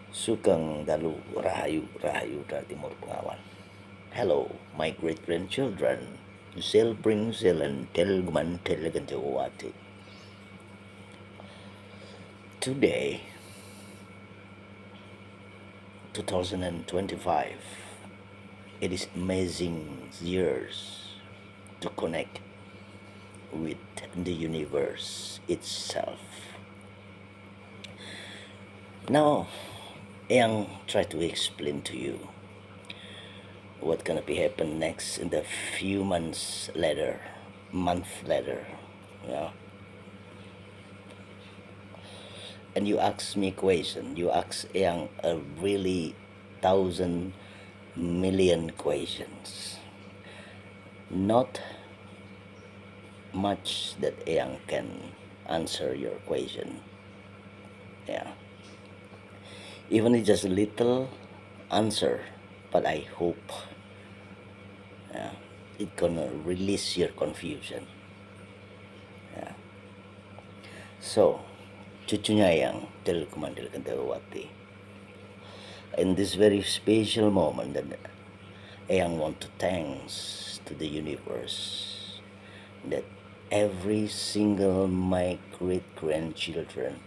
Sugeng Dalu Rahayu dari Timur Bengawan. Hello, my great grandchildren. Zel bring zel and tel guman tel gantewati. Today, 2025, it is amazing years to connect with the universe itself. Now, Yang try to explain to you what gonna be happen next in the few months later, you know. And you ask me question, you ask Yang a really 1,000,000,000 questions. Not much that Yang can answer your question. Yeah. Even it's just a little answer, but I hope it gonna release your confusion. Yeah. So, cucunya Yang Del Kumandil Kentawati. In this very special moment, that Yang want to thanks to the universe that every single my great grandchildren,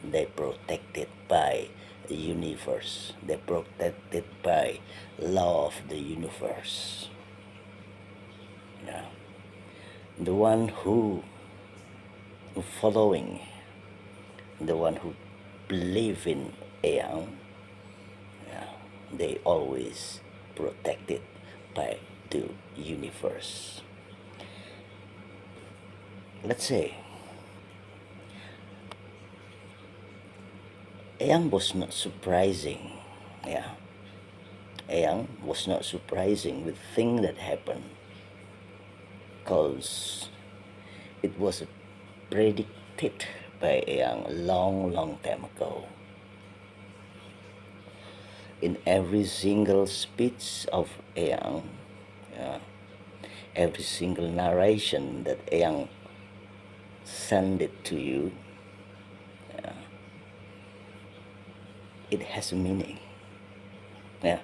they protected by the universe. They protected by law of the universe. Yeah. The one who following, the one who believe in Eyang, they always protected by the universe. Let's say Eyang was not surprising. Yeah. Eyang was not surprising with thing that happened, because it was predicted by Eyang a long time ago. In every single speech of Eyang, every single narration that Eyang send it to you, it has a meaning. Yeah,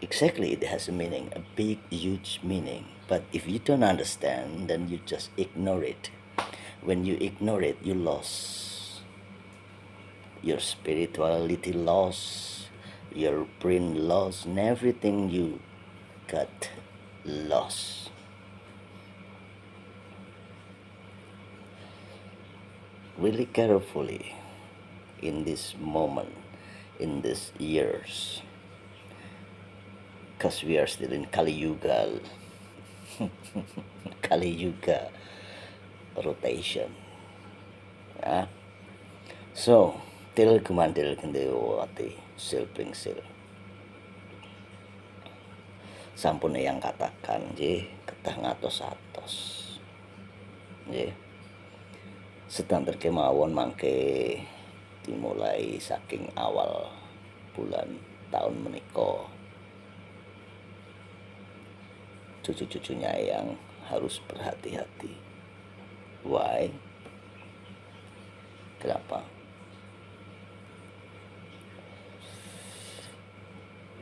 exactly, it has a meaning, a big, huge meaning. But if you don't understand, then you just ignore it. When you ignore it, you lose your spirituality, lost your brain, lost, and everything you got lost. Really carefully in this moment, in these years, because we are still in Kali Yuga. Kali Yuga rotation. So, til kumandil kendewati sil pring sil. Sampun yang katakan nggih ketah ngatos-atos. Nggih. Sedanten kemawon mangke dimulai saking awal bulan tahun menika. Cucu-cucunya yang harus berhati-hati. Why? Kenapa?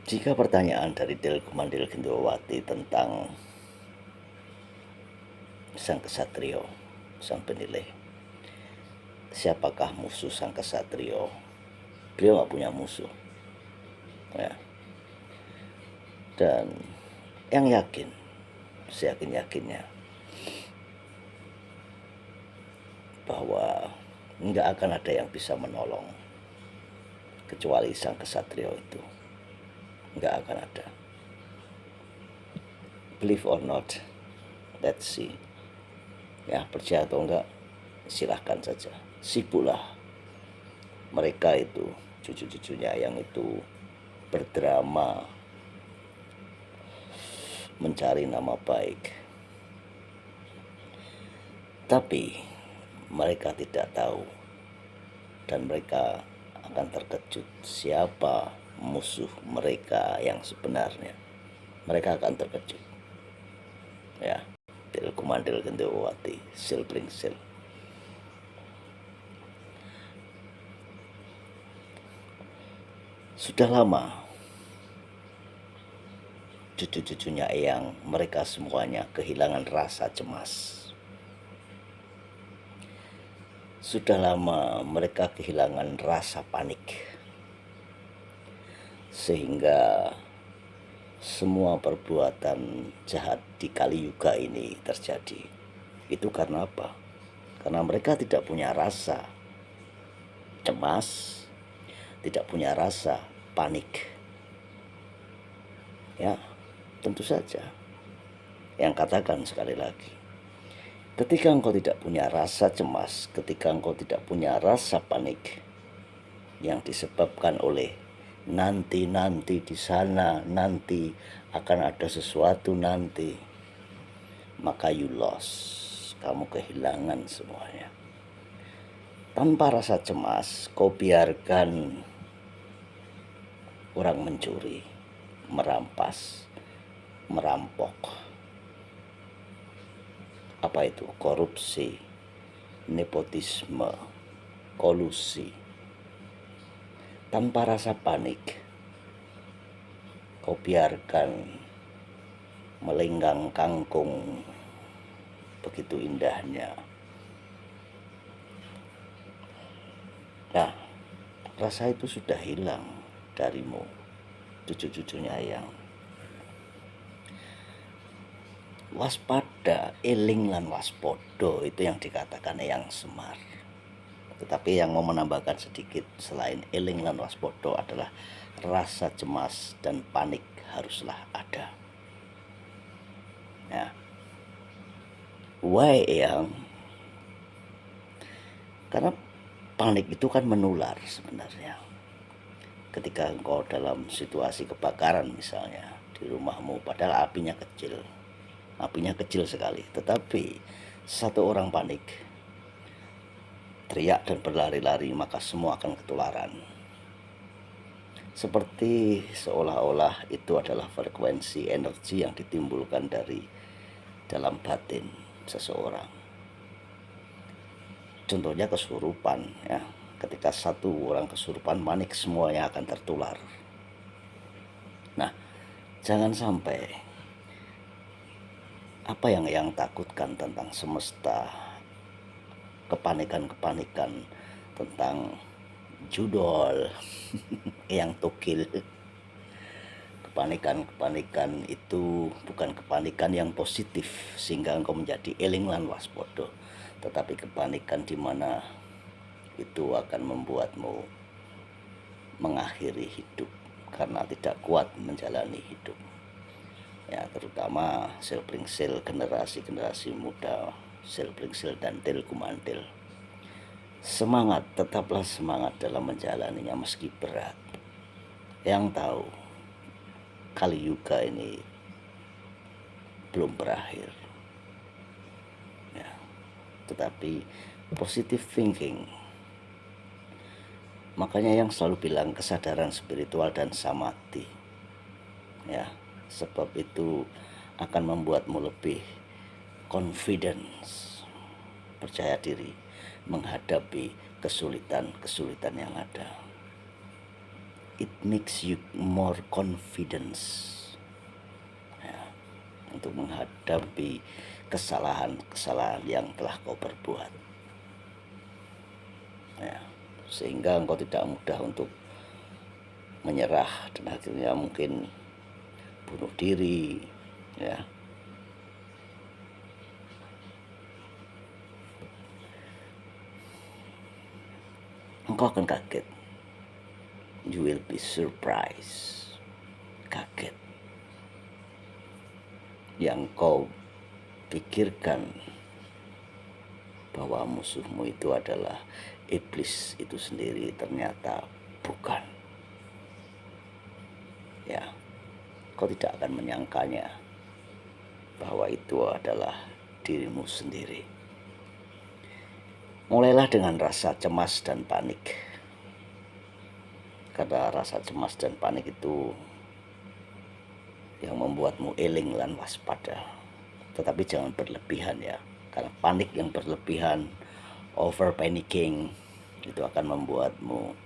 Jika pertanyaan dari Del Kumandil Gendowati tentang sang kesatrio, sang penilai, siapakah musuh sang kesatrio? Beliau gak punya musuh. Ya. Dan yang yakin, seyakin-yakinnya, bahwa nggak akan ada yang bisa menolong kecuali sang kesatrio itu. Nggak akan ada. Believe or not, let's see. Ya, percaya atau enggak, silahkan saja. Sibuklah mereka itu, cucu-cucunya yang itu berdrama mencari nama baik. Tapi mereka tidak tahu, dan mereka akan terkejut siapa musuh mereka yang sebenarnya. Mereka akan terkejut. Ya, Til Kumandil Gendowati sil pring sil. Sudah lama cucu-cucunya Eyang, mereka semuanya kehilangan rasa cemas. Sudah lama mereka kehilangan rasa panik. Sehingga semua perbuatan jahat di Kaliyuga ini terjadi. Itu karena apa? Karena mereka tidak punya rasa cemas, tidak punya rasa panik. Ya, tentu saja. Yang katakan sekali lagi, ketika engkau tidak punya rasa cemas, ketika engkau tidak punya rasa panik yang disebabkan oleh nanti di sana, nanti akan ada sesuatu nanti, maka you lost, kamu kehilangan semuanya. Tanpa rasa cemas, kau biarkan orang mencuri, merampas, merampok. Apa itu? Korupsi, nepotisme, kolusi. Tanpa rasa panik, kau biarkan melenggang kangkung begitu indahnya. Nah, rasa itu sudah hilang darimu, cucu-cucunya yang waspada, eling lan waspodo, itu yang dikatakan Eyang Semar. Tetapi yang mau menambahkan sedikit, selain eling lan waspodo adalah rasa cemas dan panik haruslah ada. Ya. Why Eyang? Karena panik itu kan menular sebenarnya. Ketika engkau dalam situasi kebakaran misalnya di rumahmu, padahal apinya kecil sekali, tetapi satu orang panik, teriak dan berlari-lari, maka semua akan ketularan. Seperti seolah-olah itu adalah frekuensi energi yang ditimbulkan dari dalam batin seseorang. Contohnya kesurupan, ya. Ketika satu orang kesurupan, panik, semuanya akan tertular. Nah, jangan sampai apa yang takutkan tentang semesta, kepanikan tentang judol yang tokil, kepanikan itu bukan kepanikan yang positif sehingga engkau menjadi eling lan waspodo, tetapi kepanikan di mana itu akan membuatmu mengakhiri hidup karena tidak kuat menjalani hidup. Ya, terutama sel generasi muda, sel dan tel kumantil. Semangat, tetaplah semangat dalam menjalaninya meski berat. Yang tahu Kaliyuga ini belum berakhir. Ya, tetapi positive thinking. Makanya yang selalu bilang kesadaran spiritual dan samadhi. Ya, sebab itu akan membuatmu lebih confidence, percaya diri menghadapi kesulitan yang ada. It makes you more confidence, ya, untuk menghadapi kesalahan yang telah kau perbuat, ya, sehingga engkau tidak mudah untuk menyerah dan akhirnya mungkin bunuh diri, ya. Engkau akan kaget, you will be surprised, kaget. Yang kau pikirkan bahwa musuhmu itu adalah iblis itu sendiri, ternyata bukan. Ya, kau tidak akan menyangkanya bahwa itu adalah dirimu sendiri. Mulailah dengan rasa cemas dan panik, karena rasa cemas dan panik itu yang membuatmu eling lan waspada. Tetapi jangan berlebihan, ya, karena panik yang berlebihan, over panicking, itu akan membuatmu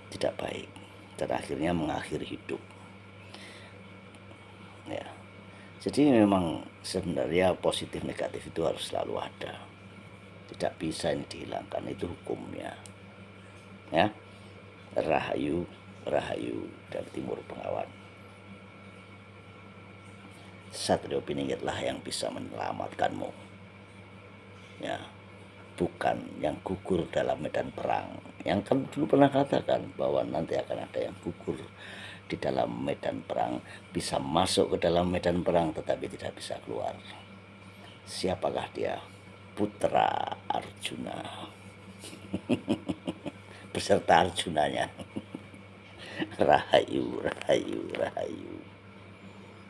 tidak baik dan akhirnya mengakhiri hidup. Ya, jadi memang sebenarnya positif negatif itu harus selalu ada, tidak bisa ini dihilangkan, itu hukumnya. Ya, Rahayu, Rahayu dari Timur Bengawan. Satrio Piningitlah yang bisa menyelamatkanmu. Ya, bukan yang gugur dalam medan perang. Yang kan dulu pernah katakan bahwa nanti akan ada yang gugur di dalam medan perang, bisa masuk ke dalam medan perang tetapi tidak bisa keluar. Siapakah dia? Putra Arjuna beserta Arjunanya. Rahayu, Rahayu, Rahayu.